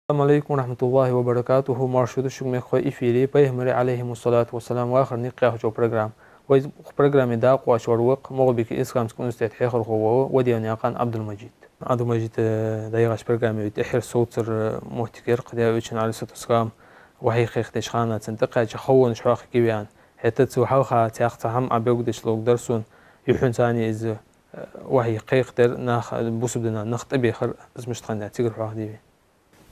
السلام عليكم ورحمة الله وبركاته. مرشد شكم خوي إفيري بيهمري عليهم الصلاة والسلام وآخر نقيا جو برنامج وإذ برنامج داق وشوروق مغبك إسلام سكون استحيخ الخوة وديان يقان عبد المجيد دايغاش برنامج تحر صوت مهتكر قديا ويشن على صوت اسلام وهي خيخ تشخانة تنتقى تخون شراخ كيبيان حتى تسوحوها تيختهم عبيقدش لوك درسون يحون ثاني إز وهي قيق در ناخ بوسبدنا نخطبي خر اسمش تخنا تيجر حواهدي.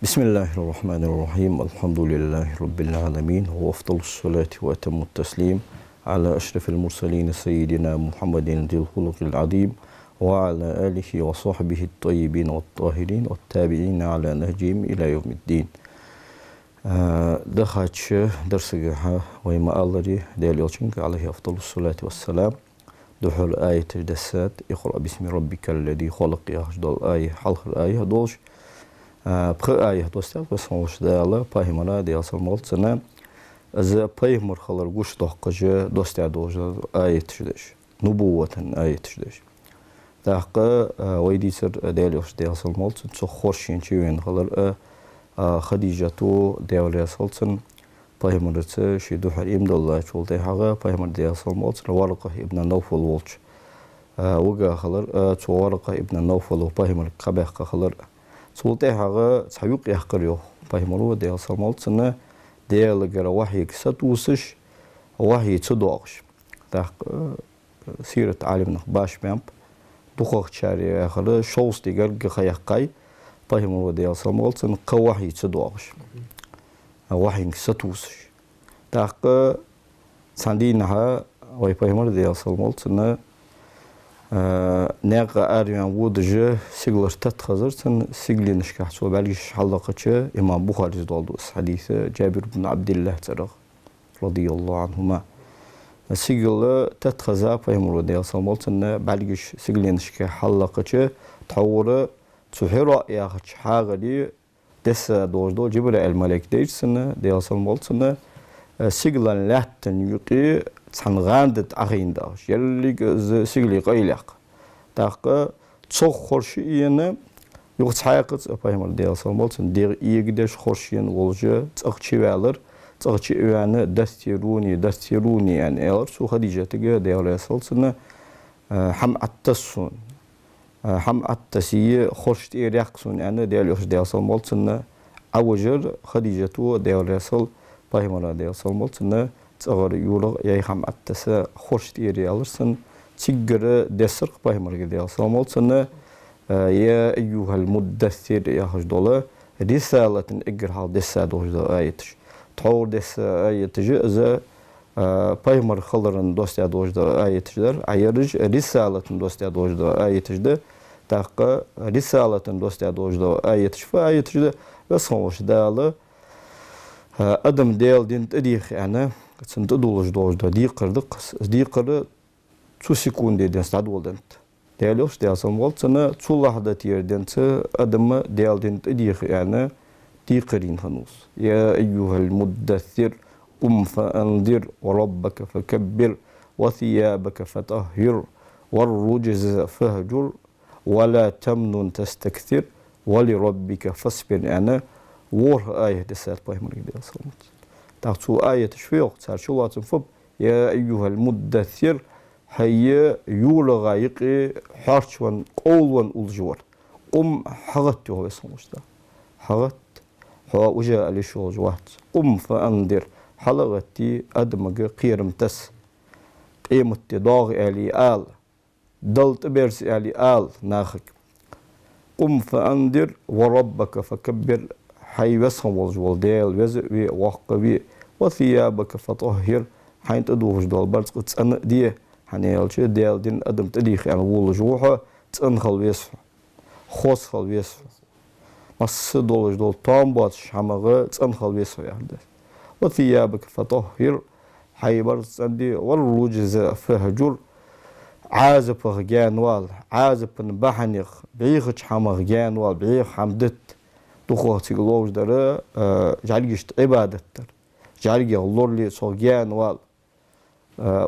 بسم الله الرحمن الرحيم. الحمد لله رب العالمين وأفضل الصلاة وأتم التسليم على أشرف المرسلين سيدنا محمد ذي الخلق العظيم وعلى آله وصحبه الطيبين والطاهرين والتابعين على نهجهم إلى يوم الدين. دخلتش درسها وما الله ديال يلشنك عليه أفضل الصلاة والسلام. دخل آية دسات اقرأ باسم ربك الذي خلق يهجد الآية حلق الآية دوش بخ آية دوستات بس موش دالا باهمنا ديال سلمالتنا از باهمر خلر گوش دقجة دوستات دوش آية تشدش نبوة آية تشدش دقة ويدي سر ديالوش ديال سلمالتن سو خورشين چوين خلر خديجة ديال سلطن باهمرت شيدو حريم دالله چولتي حاجة باهمر ديال سلمالتن ورقة ابن نوفل والش وجا خلر تو ورقة ابن نوفل وباهمر قبح خلر سولتي حاجة تحيوق يحقريو باهمرو ديال سلمالتنا ديال جرا وحي كساتوسش وحي تصدقش داق سيرة عالمنا باش بامب دقق شاري آخر شوز ديال جخيقاي باهمرو ديال سلمالتنا قوحي تصدقش وحي كساتوسش داق ساندينها وي باهمر ديال سلمالتنا ناقة أريان وودجه سيغلر تتخزرتن سيغلين شكحتو بالغش حلقة إمام بخاري دولدوس حديث جابر بن عبد الله ترغ رضي الله عنهما سيغل تتخزا فهمرو ديال سلمالتن بالغش سيغلين شكح حلقة تحور تحيرا ياخش حاغلي دس دوجدو جبر الملك ديجسن ديال سلمالتن سيغلان لاتن يقي تنغاندت أخين داش يلي سيغلي قيلق داق تصخ خورشينا يوقت حقيقة باهمر ديال سلمالتن دير يقدش خورشين والجا تأخشي والر تأخشي وانا دستيروني يعني الر سو خديجة تجا ديال سلطن حم التسون حم التسي خورش تيريقسون يعني ديال سلمالتن أوجر خديجة ديال سل باهمر ديال سلمالتن تغر يولغ يايخم التسا خوش تيري alırsın تيجر دسر باهمر ديال سلمالتن يا أيها المدثر يا هجدولا رسالة إجر حال دسا دوجدا آيتش تور دسا آيتش إذا باهمر خلرن دوستيا دوجدا آيتش در عيرج رسالة دوستيا دوجدا آيتش ده تاق رسالة دوستيا دوجدا آيتش فآيتش ده بس خوش داله أدم ديال دين تديخ يعني تنتدولج دوجدا ديقر 2 سكوند دين ستادولدنت ديالوش ديال سلمالتنا 2 لحظة يردن أدم ديال دين تديخ يعني ديقرين خنوس يا أيها المدثر فأنذر وربك فكبر وثيابك فطهر والرجز فهجر ولا تمنن تستكثر ولربك فاصبر يعني وور آية دسات باهمر ديال سلمالتن تاخذوا آية تشفيق تارشولات فب يا أيها المدثر هي يولغا يقي حارشوان قولوان الجوار حغت هو اسمه حغت هو وجاء لشو جوات فأنذر حلغتي أدمج قيرم تس قيمة ضاغ آل دلت بيرس آل ناخك فأنذر وربك فكبر حي وسهم والجوال ديال وزوي وقبي وثيابك فطهر حين تدوش دول برز تسن دي حنيالش ديال دين ادم تديخ يعني والجوحه تنخل ويسف خوس خل ويسف مس دولج دول طامبات شمغه تنخل ويسف يعني وثيابك فطهر حي برز عندي والرجز فهجر عازب غانوال عازب بحنيخ بيخ حمغ غانوال بيخ حمدت دخوة تقلوج داره جالجشت عبادتر جالجي الله لي صوجان وال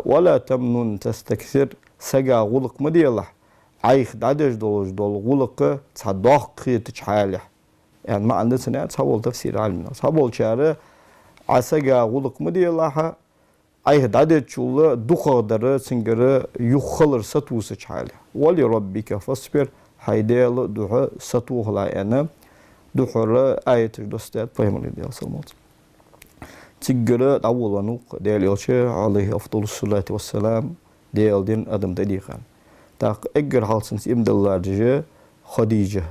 ولا تمنن تستكثر سجا غلق مديله عيخ دادش دولج دول غلق تصدق خيت حاله يعني ما عندنا سنة تصور تفسير علمنا تصور شعره عساقا غلق مدي الله أي عدد شو دخل درة سنجرة يخلر ستوس حاله ولربك فاصبر هيدال دعاء ستوه لا أنا دحر آية الدستات فهم لي ديال صلمات تجرا أول ونوق ديال يوشي عليه أفضل الصلاة والسلام ديال دين أدم دقيقا تاق أجر حالسنس إمد الله جه خديجة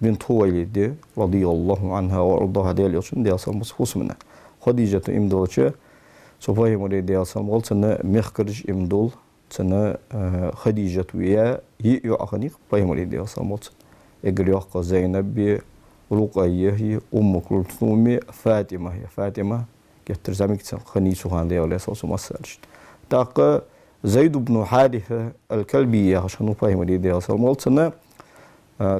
بنت خويلد رضي الله عنها وأرضاها ديال يوشي ديال صلمات خص منها خديجة إمد الله سو فهم لي ديال صلمات سنة مخكرج إمدول سنة خديجة ويا يأيو أخنيق فهم لي ديال صلمات أجر يوقع زينب رقية أم كلثوم فاطمة هي فاطمة كتر زميك خني سبحان الله عليه الصلاة والسلام تاق زيد بن حارثة الكلبية عشان نفهم دي ديال صلى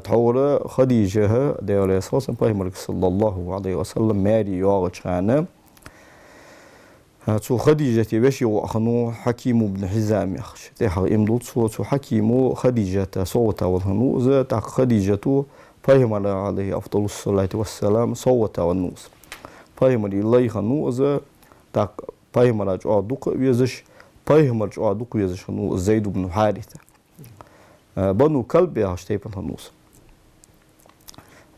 تحور خديجة ديال عليه الصلاة والسلام فهم صلى الله عليه وسلم ماري يوغشانا تو خديجة بشي وأخنو حكيم بن حزام يخش تاخ إمدود تو حكيم خديجة صوتا والهنو ذا تاق خديجة فهم عليه أفضل الصلاة والسلام صوتا والنوس فهم الله خنو ذا تاق فهم رجع دوق يزش فهم رجع دوق يزش هنو زيد بن حارثة بنو كلب يهشتيبن هنوس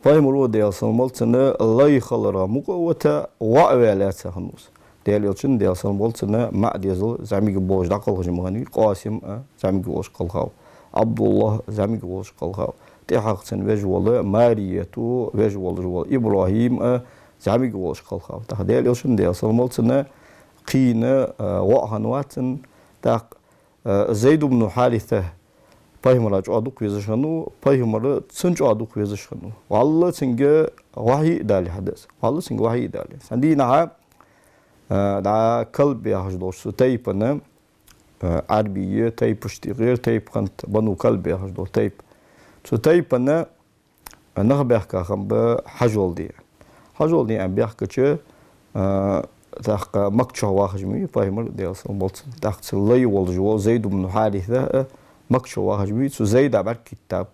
فهم رو ديال سلمالتنا الله يخلر مقوة وعوالات هنوس ديال يلشن ديال سلمالتنا مع ديزل زعمي بوج دقل خجمغني قاسم زعمي بوج قلخاو عبد الله زعمي بوج قلخاو تحققن وجوال ماريتو وجوال إبراهيم زعمي بوج قلخاو تخديال يلشن ديال سلمالتنا قينا وأهنواتن تاق زيد بن حارثة فهمر أدوك يزشنو فهمر تسنج أدوك يزشنو والله تنجى وحي دالي حدث والله تنجى وحي دالي سندينا دا كلب يهجدوش تايبنا عربية تايب اشتغير تايب كنت بنو كلب يهجدو تايب تايبنا نخبيحكا خم حجول دي أن بيحكا تاق مكتشة واخجمي فهمر ديال سلمالت تاق تلي والجوال زيد بن حارثة مكتشة واخجمي تو زيد عبر كتاب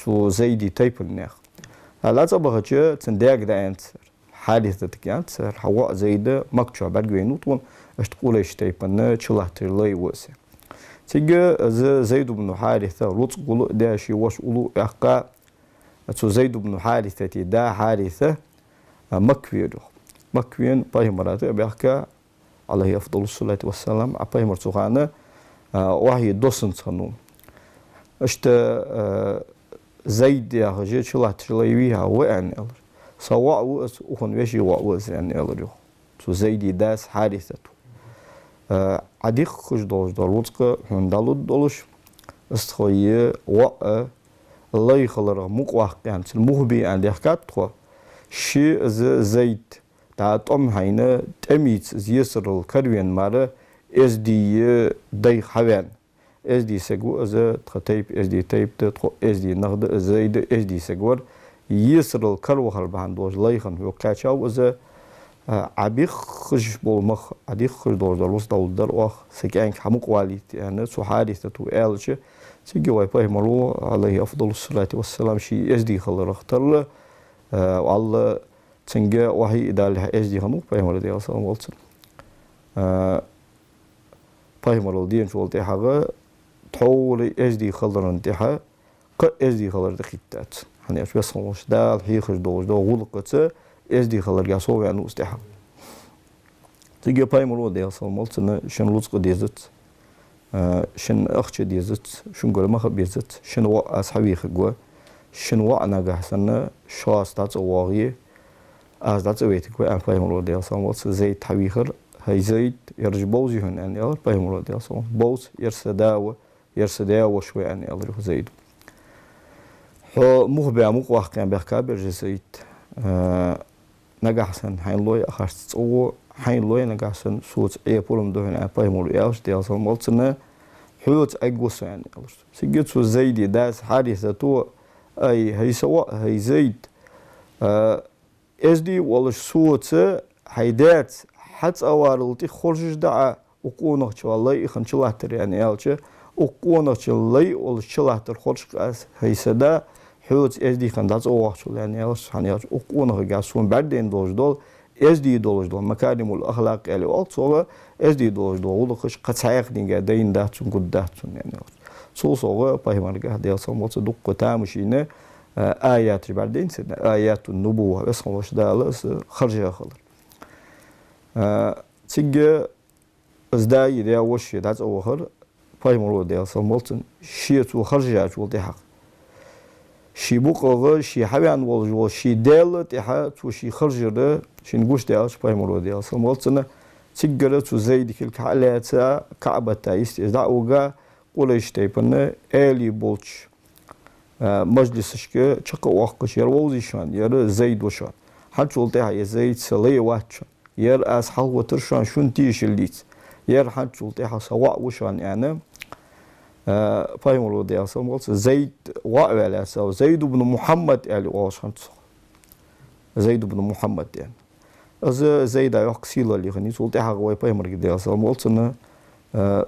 تو زيدي تايب الناخ لا تبغى تنداق دا انتر حادثة كانت حواء زيدة مكتشة برجوينو طون اشتقول اشتيبنا تشلحتر لي واسع تيجي زيد بن حارثة رتقول داشي واش قولوا احقا تو زيد بن حارثة دا حارثة مكوين بايمرات بيحكا عليه أفضل الصلاة والسلام بايمر سخانة وحي دوسن صنوم اشت زيد يا خجي تشلحتر لي ويها وين سواء وأس وخن ويشي وأوز يعني ألريو تو زيدي داس حادثة عديق خش دوش دروتك هندالو دولش استخوية وأ الله يخلره مقواق يعني المهبي عند يحكات خو شيء زيد تعطم هينا تميت زيسر الكروين مارا اس دي داي حوان اس دي سجو از تخطيب اس دي تايب تخو اس دي نغد زيد اس دي سجور يسر الكرو هربان دوج لايخن هو كاتشاو از عبيخ خش بالمخ عبيخ خش دوج دروس دول در واخ سكانك حمق واليت يعني سو حادثة تو آلش سيجي واي باي مرو عليه أفضل الصلاة والسلام شي اس دي خلر اختر والله تنجا وحي إدالة اس دي خنو باي مرو دي أصلا والسن باي مرو دي انشو والتي حاجة تحول اس دي خلر انتحا اس دي خلر دخيتات يعني أش بس مش ده الحين خش دوج ده غلقته اس دي خلر جاسو يعني استحى تيجي باي مرو ده أصلا مالتنا شن لطق ديزت شن أخش ديزت شن قول ما خبيزت شن وا أصحابي خجوا شن وا أنا جحسنا شو أستاذ واقعي أستاذ ويتك وأنا باي مرو ده أصلا مالت زي تحويخر هاي زيد يرج بوزي هن يعني الله باي مرو ده أصلا بوز يرسداو شوي يعني الله زيد هو مخبع مقواح كان بيحكابر جسيت نجحسن حين لوي أخرت أو حين لوي نجحسن صوت بولم دهن باي مولياش دي أصلا مالتنا حوت أجوس يعني سجيت سو زيدي داس حادثة تو أي هي سواء هي زيد إسدي والش صوت هيدات حتى أوارلتي خرج دعاء وقونك شو الله يخن شلاتر يعني ألش وقونك شو الله والش شلاتر خرج هي سدا حوت از دی خنداز او وقت يعني أص يعني أقونه جاسون بعدين دول از دی دول مكارم الأخلاق اللي وقت صوغ از دی دول ولخش قد سايق دينجا دين داتون قد داتون يعني صوغ بايمارجا ديال صموت دق تامشينه آيات بعدين سنة آيات النبوة بس خلاص دالس خرجها خلر تيجي ازداي ديال وش دات أوخر بايمارو ديال صموت شيء وخرجها شو تحق شي بوقغ شي حبيان والجو شي دال تحا تو شي خرجر شي نقوش ديال بايمارو ديال صموت تيجي تو زيد كل كعلات كعبة تايست دعوة قولش تيبنا آلي بولش مجلسشكه چقه وقتش ير ووزيشان ير زيد وشان حتى قلتها يا زيد سلي واتشان ير از حل وترشان شون تيش الليت ير حتى قلتها سواء وشان يعني بايمرو دي اصلا قلت زيد وعلى سو زيد بن محمد آل واشان زيد بن محمد يعني از زيد يقسيل اللي خني قلتها قوي بايمر دي اصلا قلت انا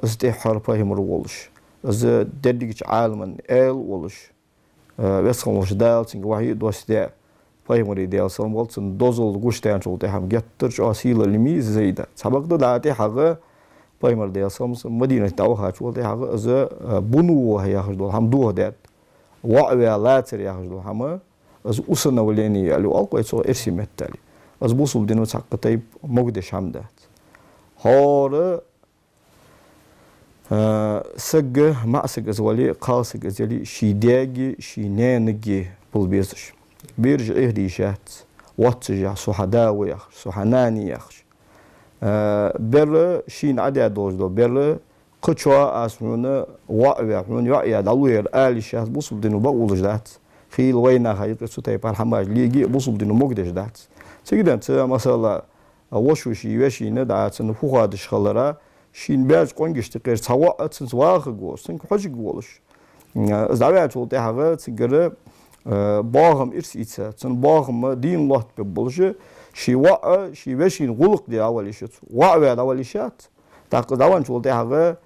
استحار بايمر ولش از دديك عالم آل ولش ويسخن دال تنك واحد دوستا بايمري ديال سلام قلتن دوزل غوشتان شولتي هم جترش اسيل لمي زيدا سبق داتي حاجه بايمر ديال سلام مدينه تاوها شولتي حاجه از بنو هي خدول هم دو دات واعوا لاتر يا خدول هم از اسنا وليني اللي القوا سو ارسي متالي از بوصل دينو سقطيب مقدش حمدات هور سجه مع سجه زولي قاسق زولي شيداجي شينانجي بالبيزش بيرجع إهدي شات واتجع سحداوي يخش سحناني يخش بر شين عدي دوج دو بر قشوا أسمونه وعي من وعي دلوير آل شات بوصل دينو بقولش دات خيل وينا هاي سوتاي بالحماج ليجي بوصل دينو مقدش دات تقدر مثلا وشوشي وشي ندعت نفوخ هذا شغلة شين باج قنجشت غير سواء تنسواخ جوش تنك حج جولش زعما تقول حاجة تقدر باهم إرسيتها تن باهم دين الله ببلجة شي واء شي بشين غلق دي أول شيء واء بعد أول شيء تاك داون تقول حاجة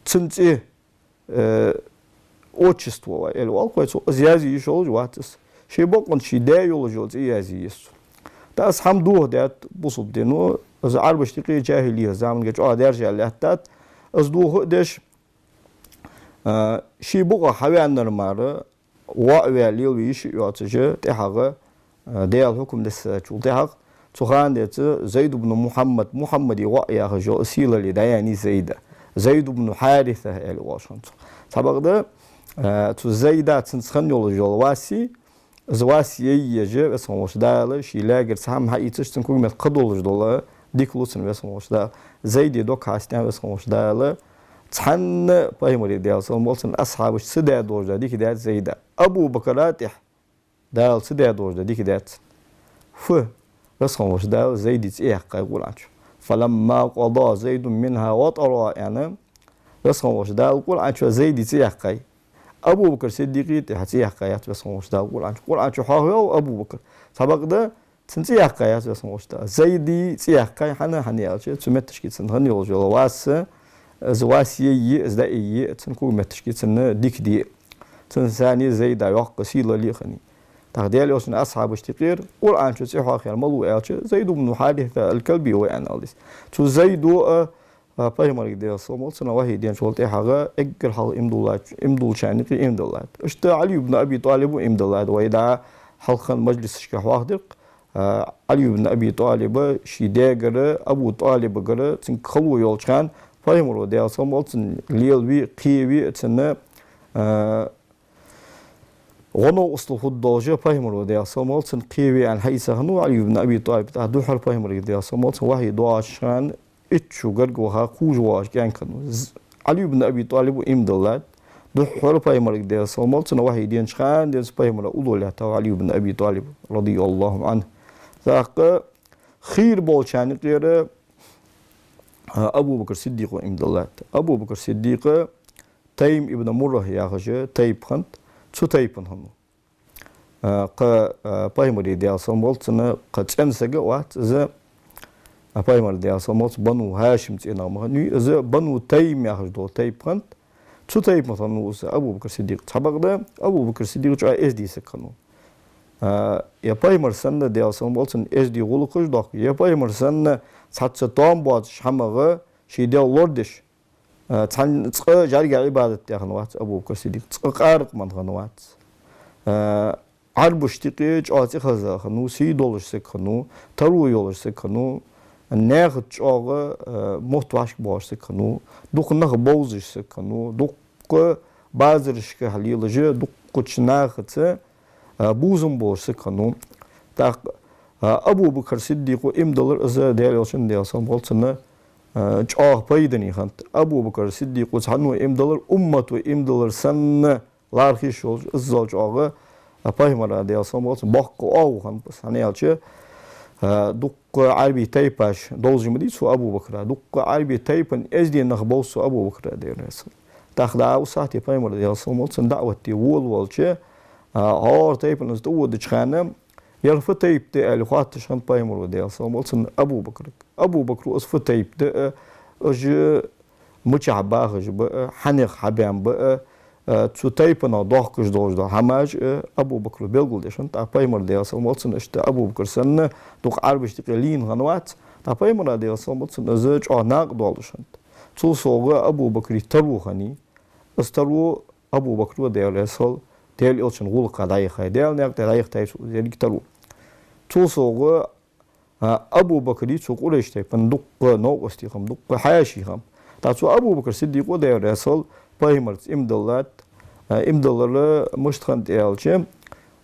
تنتي أوتشستوا الوال كويس زيازي يشول جواتس شي بقون شي دايول جول زيازي يسو تاس حمدوه دات بوصل دينو از عربش تقي جاهليه زمان جت درجه لاتات از دوه دش شي بقى حوان نرمار واوي ليويش ياتجه تحقه ديال حكم دس تحق تخان دت زيد بن محمد وايا جو اسيل اللي داياني زيد بن حارثه الواشنط سبقده تو زيدا تنسخن يول جواسي زواسي يجي بس مش دال شي لاجر سهم حقيقتش تنكون مت قدول جدول ديكلوسن بس مش دا زيد دوك هاستان بس مش دال تحن بايمري ديال سمولسن اصحاب سدا دوجا ديك دات زيدا ابو بكراتح دال سدا دوجا ديك دات بس مش دال زيد ايه يقول عنه فلما قضى زيد منها وطرا يعني بس مش دال يقول عنه زيد ايه أبو بكر صديقي تحتي حكايات بس مش دا قول عن شو حاجة أبو بكر سبق ده تنتي حكايات بس مش دا زيدي تي حكاية حنا أشي تمتش كي تنهني وجل واس زواسي إزدائي تنكو متش كي تن ديك دي تنساني زيد يحق سيل اللي خني تقدير يوسن أصحاب اشتقير قول عن شو تي حاجة ملو أشي زيد بن حارث الكلبي وين أليس تو زيدو بايمرك ديال صومال سنة واحد ديال شغلتي حاجة أجر حال إمدول شاني في إمدلات أشت علي بن أبي طالب وإمدلات ويدا حلقا مجلس شكاح علي بن أبي طالب شيداجر أبو طالب جر تنخلو يولشان بايمر ديال صومال تن ليلوي قيوي تن غنو أصل خدوجة بايمر ديال صومال تن قيوي عن حيث هنو علي بن أبي طالب تهدو حال بايمر ديال صومال واحد دواشان اتشو قرقوها خوجواش كان علي بن ابي طالب وامدلات دحول بايمرك ديال صومال سنه واحد دين شخان ديال بايمر اولولا تا علي بن ابي طالب رضي الله عنه ذاك خير بولشان غير ابو بكر الصديق وامدلات ابو بكر الصديق تيم ابن مره يا خشه تيب خنت شو تيبن هم بايمر ديال صومال سنه قد امسك وقت ز بايمر ديال صومال بنو هاشم تينا مغني إذا بنو تيم يخرجوا تيب خنت Tutayıp matan olsa Abu Bakr Siddiq çabakda Abu Bakr Siddiq çoğu ezdiyse kanu. Yapayımırsan da deyalsan bolsun ezdi gulu kujdak. Yapayımırsan da satsa doğan boğaz şamağı şeyde olur deş. Çan çıkı jarga ibadet diyen vat Abu Bakr Siddiq. Çıkı qarık mantıqan vat. Arbuştiqi çoğu xaza kanu, si doluşsa kanu, taru yolursa kanu. Nağıt çoğu muhtaç boğazsa kanu. Duqnaq boğuzsa kanu. Duqı bazı rişki halilacı. Duqı çınağıtı. Buzun boğazsa kanu. Abu Bakr Siddiq'u imdalar ızı deyal olsun deyalsan bolsana çoğu paydan yıxant. Abu Bakr Siddiq'u çanu imdalar ummatu imdalar sanna larxiş ol ızal çoğu paymara deyalsan bolsun baqqı oğuxan hani yalçı duqqı arbi taypaş dolcumı deyil su Abu Bakr'a duqqı arbi taypan ezdiyen nax bolsu Abu Bakr'a deyalsan. Daxda o saati paymara deyalsan bolsun davet diye volçı ağır taypanız da uğdu çıxanı yarfı tayipte el-Huat tışan paymara deyalsan bolsun Abu Bakr. Abu Bakr ısfı tayipte öjü mıçabağ öjü hanıq habyan bu Çu taypana doqkuş dojda hamaj Abu Bakr belgul deşan ta paymar deyalsan bolsun işte Abu Bakr sanna doq arbiştiq lin hanvat ta paymar deyalsan bolsun özü çoğnaq doluşan. Çu soğu Abu Bakr taru hani astaru Abu Bakr deyalsal deyal olsun gul qaday xay deyal naq dayaq taysu delik taru. Çu soğu Abu Bakr çu qurayş taypan doq no ostiqam doq hayaşiqam. Ta çu Abu Bakr Siddiq deyalsal paymar imdalat imdaları muştxan deyalçı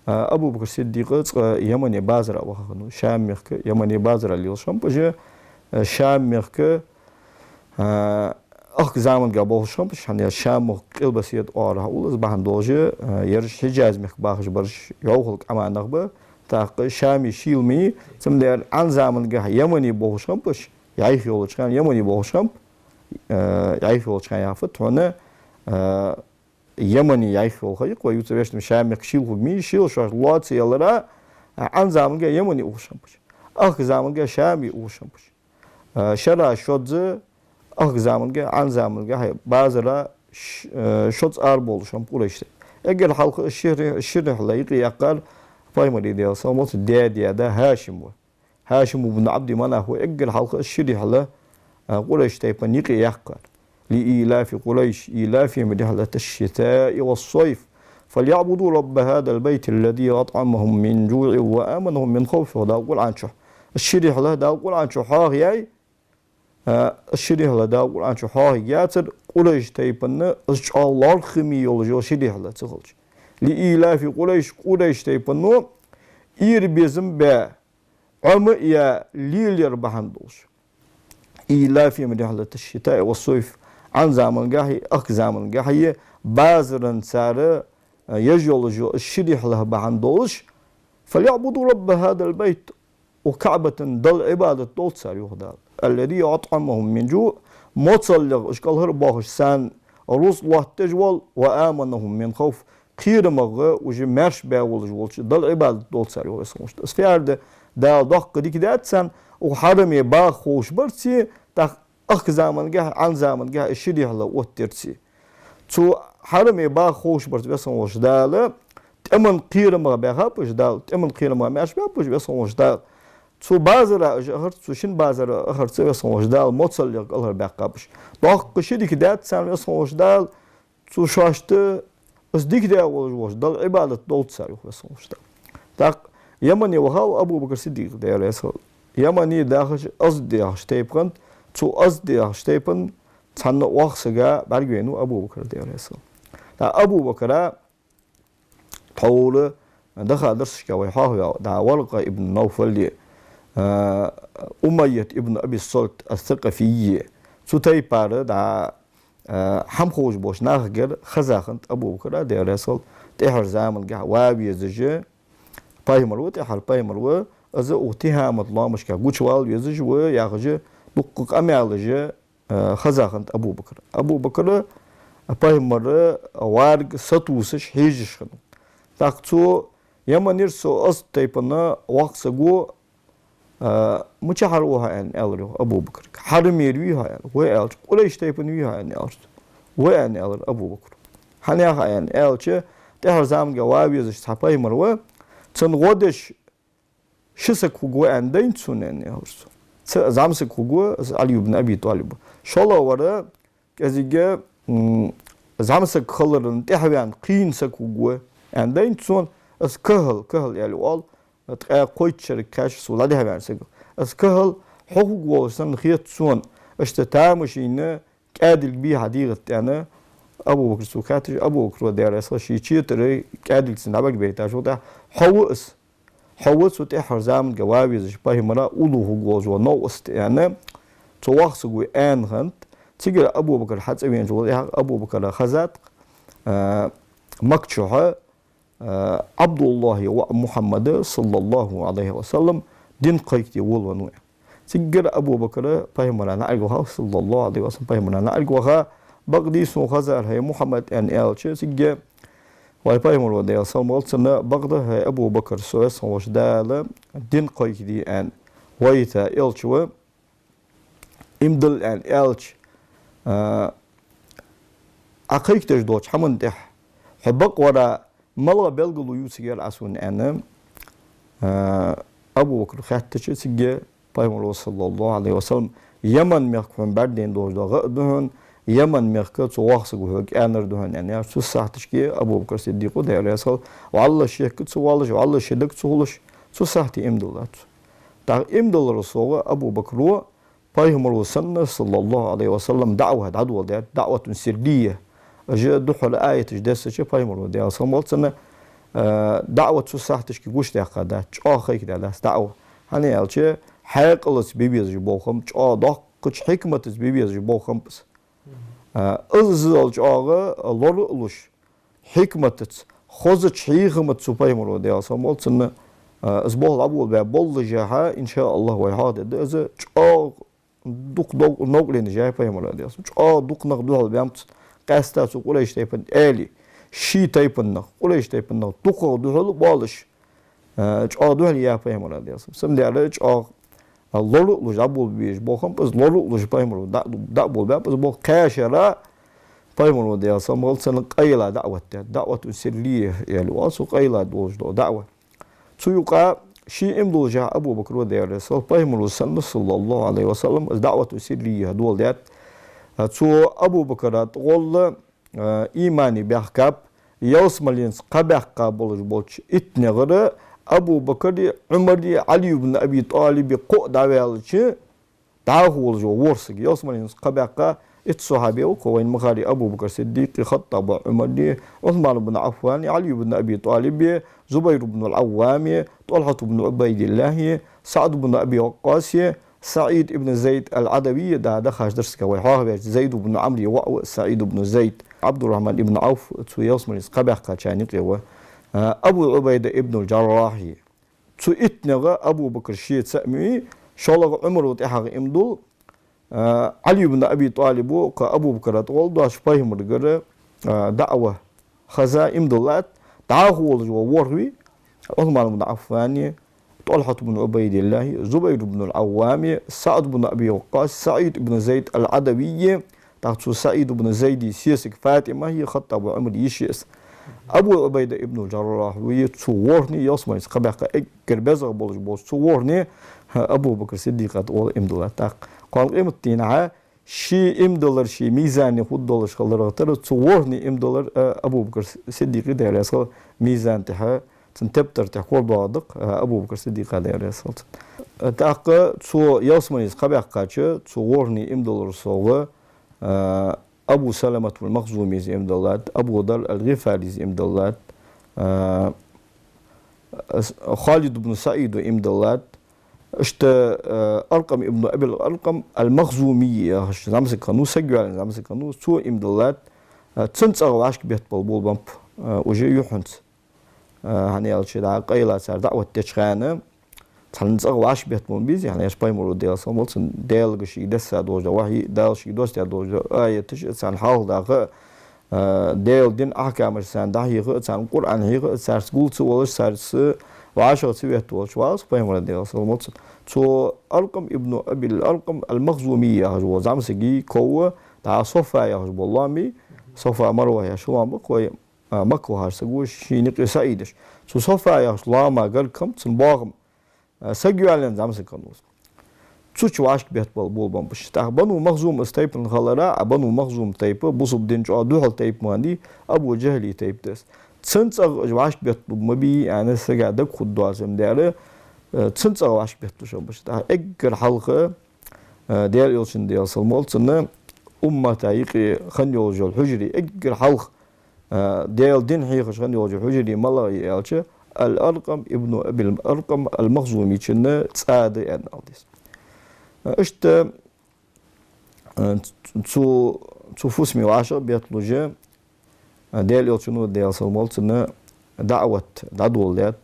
Abu Bakr Siddiq Yemeni bazara waxanu Şammiqi Yemeni bazara lilşam pıjı Şammiqi ak zamanga bolşam hani Şammiq qilbasiyat ara uluz bahan doji yarış Hicazmiq baxış barış yoğulq amanaq bu taqı Şami şilmi simler an zamanga Yemeni bolşam pıj yayx yolu çıxan Yemeni bolşam yayx yolu çıxan yafı tona Yemeni yayx olxayıq və yutsəvəşdim Şamiq şilxu mi şil şaş luatsiyalara an zamanga Yemeni uğuşampış. Ak zamanga Şami uğuşampış. Şara şodzu ak zamanga an zamanga bazıra şodz arb oluşamp ura işte. Eğer halkı şirihla yıqı yaqar paymari deyalsam olsa deyada Haşim bu. Haşim ibn Abdi Manahu eğer halkı şirihla ura işte yapan yıqı yaqar. لإيلاف قريش إيلافهم رحلة الشتاء والصيف فليعبدوا رب هذا البيت الذي أطعمهم من جوع وآمنهم من خوف ودا أقول عن شح الشريح له دا أقول عن شحاه ياي الشريح له دا أقول عن شحاه ياتر قريش تيبنا الله خمي يولجو الشريح له تخلج لإيلاف قريش تيبنا إير بيزم با عمى يا ليلير بحندوش إيلافهم رحلة الشتاء والصيف عن زمن جاهي أك زمن جاهي بازرن سارة يجولجو الشريح له بحندوش فليعبدوا رب هذا البيت وكعبة دل عبادة دول سار يهدال الذي أطعمهم من جوع متصلغ إشكال هرباخش سان روس الله تجول وآمنهم من خوف قير مغة وجي مرش باولج دل عبادة دول سار يهدال اسفيارد دال دق ديك دات سان وحرمي باغ خوش برسي تاق أخ زمن جه عن زمن جه الشريح له وترسي تو حرمي باغ خوش برسي بس وش دال تمن قير ما بيخابش دال تمن قير ما مش بيخابش بس وش دال تو بازرا هرت تو شين بازرا هرت بس وش دال متصلق الله بيخابش دق شديك دات سان بس وش دال تو شاشته بس ديك ده وش دال عبادة دول تساري بس وش دال تاق يمني وهاو أبو بكر صديق ده رسول Yemeni dağış az dağış teypqan, çu az dağış teypın çanna waqsıga bergenu Abu Bakr deyirsən. Da Abu Bakr'a tawlı daxal dırşqa və hahya da Walqa ibn Nawfal Umayyah ibn Abi Salt as-Saqafiyyi çu teyparı da ham xoş boş nağgır xazaxın Abu Bakr'a deyirsən. Tehər zaman ga wabiyici paymarı tehər paymarı از اتهام الله مشكا قوشوال يزج وياخذ دقق امالج خزاخنت ابو بكر بايمر وارق ساتوسش هيجشن تاقتو يمنير سو اس تيبنا وقسغو مچهر وها ان الرو ابو بكر حرمير ويها ويل قريش تيبن ويها ان الرو وين ألر أبو بكر هنيها يعني ألش تهر زام جوابي زش تحبي مروه تنغودش شسك هو عندين تسونن يهرس زامسك هو علي بن أبي طالب شالا ورا كذيجا زامسك خلرن تحويان قين سك هو عندين تسون اس كهل يعني وال قويت شركاش سولادي هبان سك اس كهل حقوق وسن خيط تسون اشتتامشينه قادل بي حديقة أنا أبو بكر سوكاتش أبو بكر وديار أصلا شيء ترى قادل سنابك بيتا شو ده حوس وتأخر زمن جوابي زش باهي مرا أولو هو جوا نوست يعني توقف سوي أن هنت تيجي أبو بكر حتى وين جوا أبو بكر خزات مكتشوها عبد الله ومحمد صلى الله عليه وسلم دين قيتي ولونوه تيجي أبو بكر باهي مرا نعرفها صلى الله عليه وسلم باهي مرا نعرفها بغدي سو خزار هي محمد ان الش تيجي واي باهي مرا ده صلى سنة بغدا هي أبو بكر سويس وش دال دين قيتي ان ويتا الشوا إمدل ان الش أخيك تجدوش حمن ده حبق ورا ملا بلغلو يوسير عسون أنا أبو بكر خاتش تيجي Peygamber sallallahu aleyhi ve sellem Yaman mekun berdin doğru dön Yaman mekun çoğası gök ener dön yani şu sahtış ki Abu Bakr Siddiq o da Resul ve Allah şekit çoğalış ve Allah şedik çoğalış şu sahti imdullat. Ta imdullar sonra Abu Bakr o Peygamber sallallahu aleyhi ve sellem davet adwa da davetun sirriye جاء دخل آية جداسة شيء Peygamber o da sallallahu davet şu sahtış ki güç da kadar çok kıyıda davet hani elçi حقلس بيبيز جبوخم جا دق كش حكمتس بيبيز جبوخم بس أزل جاغا لورلوش حكمتس خوزت حيخمت سباي مرو ديال سمول سن أسبوع الأول بقول جاها إن شاء الله ويهاد ده إذا جا دق نقلين جاي باي مرو ديال جا دق نقدوه البيامت قاستا سو قولش تيبن آلي شي تيبن نق قولش تيبن نق دق دوه بالش جا دوه ليا باي مرو ديال سم ديال جا لورو لوج أبول بيج بوخم بس لورو لوج بايمرو دأبول بيا بس بوخ كاشرة بايمرو ديال سامول سنة قيلة دعوة سرية يعني واسو قيلة دوج دعوة سيوقع شيء إمدو جاء أبو بكر وديال رسول بايمرو سنة صلى الله عليه وسلم دعوة سرية دول ديال سو أبو بكر تقول إيماني بيحكاب يوسمالينس قبيحكا بولج إتنغرة Abu Bakr, Umar, Ali ibn Abi Talib قو داوالش داخل جو ورسك يوسمن قبقة الصحابي وكوين مخاري أبو بكر الصديق خطب عمر عثمان بن عفان علي بن أبي طالب زبير بن العوام طلحة بن عبيد الله سعد بن أبي وقاص سعيد بن زيد العدوي ده دخل درس كوي زيد بن عمرو سعيد بن زيد عبد الرحمن بن عوف تو يوسمن قبقة كان يقوى أبو عبيدة ابن الجراح تو إتنغ أبو بكر شيء سأمي شالغ عمر وتحق إمدو علي بن أبي طالب وأبو بكر تقول داش باهم رجال دعوة خزا إمدولات تعاقول جو وروي عثمان بن عفان طلحة بن عبيد الله زبير بن العوام سعد بن أبي وقاص سعيد بن زيد العدوي تحت سعيد بن زيد سيسك فاطمة هي خطب عمر يشيس أبو عبيدة ابن الجراح ويتصورني يصمم قبقة كربزة بولج تصورني أبو بكر الصديق أول إمدولار تاق قال قيمة تينها شي إمدولار شي ميزان خود دولار خلرا ترى تصورني إمدولار أبو بكر الصديق ده رسول ميزان تها تنتبتر تحول بعضك أبو بكر الصديق ده رسول تاق تصو يصمم قبقة تصورني إمدولار صوغ أبو سلمة المخزومي إمدالات أبو ذر الغفاري إمدالات خالد بن سعيد إمدالات أرقم ابن أبي الأرقم المخزومي زمسك كانوا سجوا زمسك كانوا سو إمدالات تنت أغواش بيت بالبول بامب وجي يحنت هني الشيء قيلة صار دعوة تشخانة تنت أغواش بيت بالبيز يعني إيش بايمرو ديال سامولسن ديال قشي دسا دوجا وحي دال شي دوست دوجا آية تش سان حال داغ ديال دين أحكام سان داهي سان قرآن هي سار سقول سوالش سارس وعشرة سويت والش واس بايمرو ديال سامولسن تو أرقم ابن أبي الأرقم المخزومية هو زعم سجي كوا دا صفا يا والله مي صفا مروه يا شو عم بقوي مكو هارسقوش شي نقي سعيدش سو صفا يا لا ما قال كم تنباغم سجوالن زعم سكنوس تشوش واشك بيت بول بامبش تا بنو مخزوم استيبن خلرا بنو مخزوم تيب بوسب دينج ادو هل تيب ماندي ابو جهلي تيب دس تسنص واشك بيت مبي انا سجا دك خدوازم ديال تسنص واشك بيت شو باش تا اجر حلقه ديال يلشن ديال سلمولتن امه تايقي خن يوجو الحجري اجر حلق ديال دين حيخش خن يوجو الحجري مالا يالش الارقم ابن ابي الارقم المخزومي كنا تصاد ان اوديس اشت تو فوسمي وعشر بيطلجه ديال يلشنو ديال سلمولتن دعوه دولات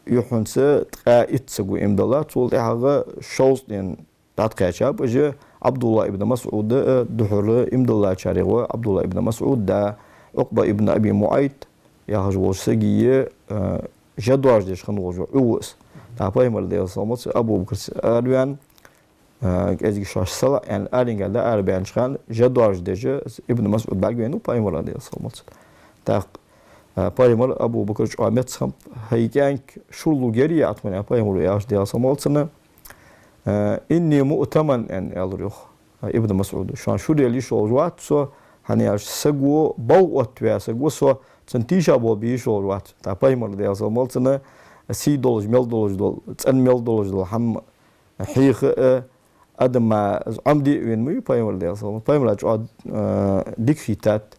يحنس تقائد سقو امدلا تقول هذا شوز دين تاتكاشاب اجى عبد الله ابن مسعود دحر امدلا شاريغو عبد الله ابن مسعود دا عقبه ابن ابي معيط يا هجو سقيه جدوار ديش خنوجو اوس تا بايمر ديال صومت ابو بكر اروان ازي شاش صلا يعني ارينغا دا اربعين شخان جدوار ديش ابن مسعود باغينو بايمر ديال صومت تا بايمر ابو بكر احمد سام هيكانك شولو جري اتمنى بايمر ياش ديال صومتنا اني مؤتمن ان الروح ابن مسعود شان شو ديال شوجوات سو هني سقو بوت ويا سقو سو تنتيشا بو بي شوجوات تا بايمر ديال صومتنا سي دولج ميل دولج دول تن ميل دولج دول هم حيخ ادم عمدي وين مي بايمر ديال صومت بايمر اج ديك فيتات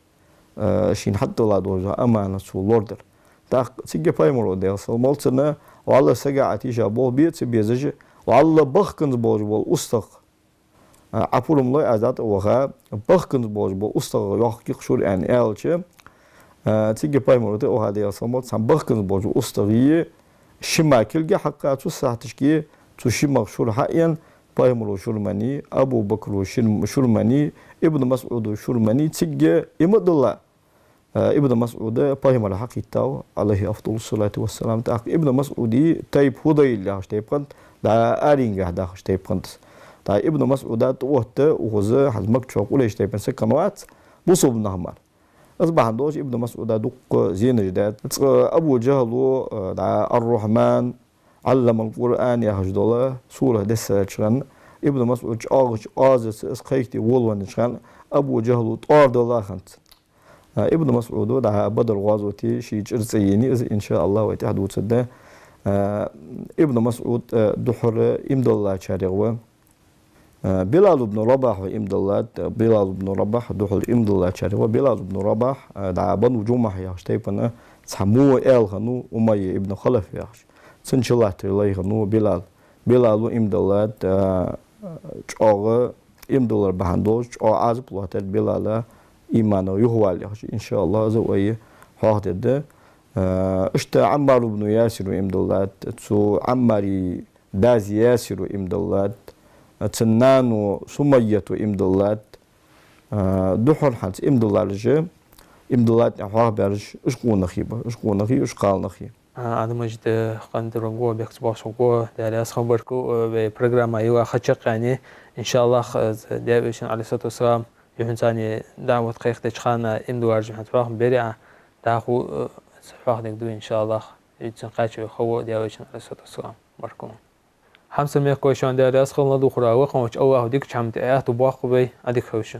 شين حتى لا دوجا امانه سو لوردر تا سيجي بايمر ديال صومتنا والله سقا عتيشا بو بيت بيزج والله بخكنز بوج بول استق عفورم لو ازات وخا بخكنز بوج بول استق يحقق شور ان الچ تيجي بايمر دي او هادي صمت سام بخكنز بوج استقي شماكلجي حقاتو ساعتشكي تو شماك شور حقيا بايمر شورماني ابو بكر شورماني ابن مسعود شورماني تيجي امد الله ابن مسعود بايمر حقيقته عليه افضل الصلاه والسلام تا ابن مسعودي تايب هدي الله تايب دا ارينغا دا تايب تا ابن مسعود وقت وغز حزمك تشوقول تايب سكنوات بوصب نهمر اصبح عندوش ابن مسعود دق زين جداد ابو جهل دا الرحمن علم القران يا هجدوله سوره دسچرن ابن مسعود از اسقيتي ولون چرن ابو جهل طار الله خنت ابن مسعود دا بدر غزوتي شي جرسيني ان شاء الله وتحد وتصدى ابن مسعود دحر امد الله شاريغو بلال بن رباح امد الله بلال بن رباح دحر امد الله شاريغو بلال بن رباح دا بنو جمح يا شتيبنا سمو ال خنو اميه ابن خلف يا سنشلات لي خنو بلال امد الله چاغ امد الله بهندوش او از بلاتر بلال ايمانه يهوال ان شاء الله زويه هاده اشتا عمار بن ياسر امدلات تسو عماري داز ياسر امدلات تنانو سمية امدلات دحر حنس امدلات جه امدلات احواه برج اشقو نخيبه اشقو نخي اشقال نخي هذا مجد قندرنگو بيكس باشوگو دارياس خبركو ببرنامج ايوا خچق يعني ان شاء الله ديابشن عليه الصلاه والسلام يحنساني دعوه قيخ تشخانا امدوار جمعت فاهم بريعه داخو فاخدك دو ان شاء الله يتسن قاچو خو دياوشن عليه الصلاه والسلام بركم حمسه ميكو شان دارياس خلنا دو خراوه قوش او ديك چمت ايات باخو بي اديك خوشن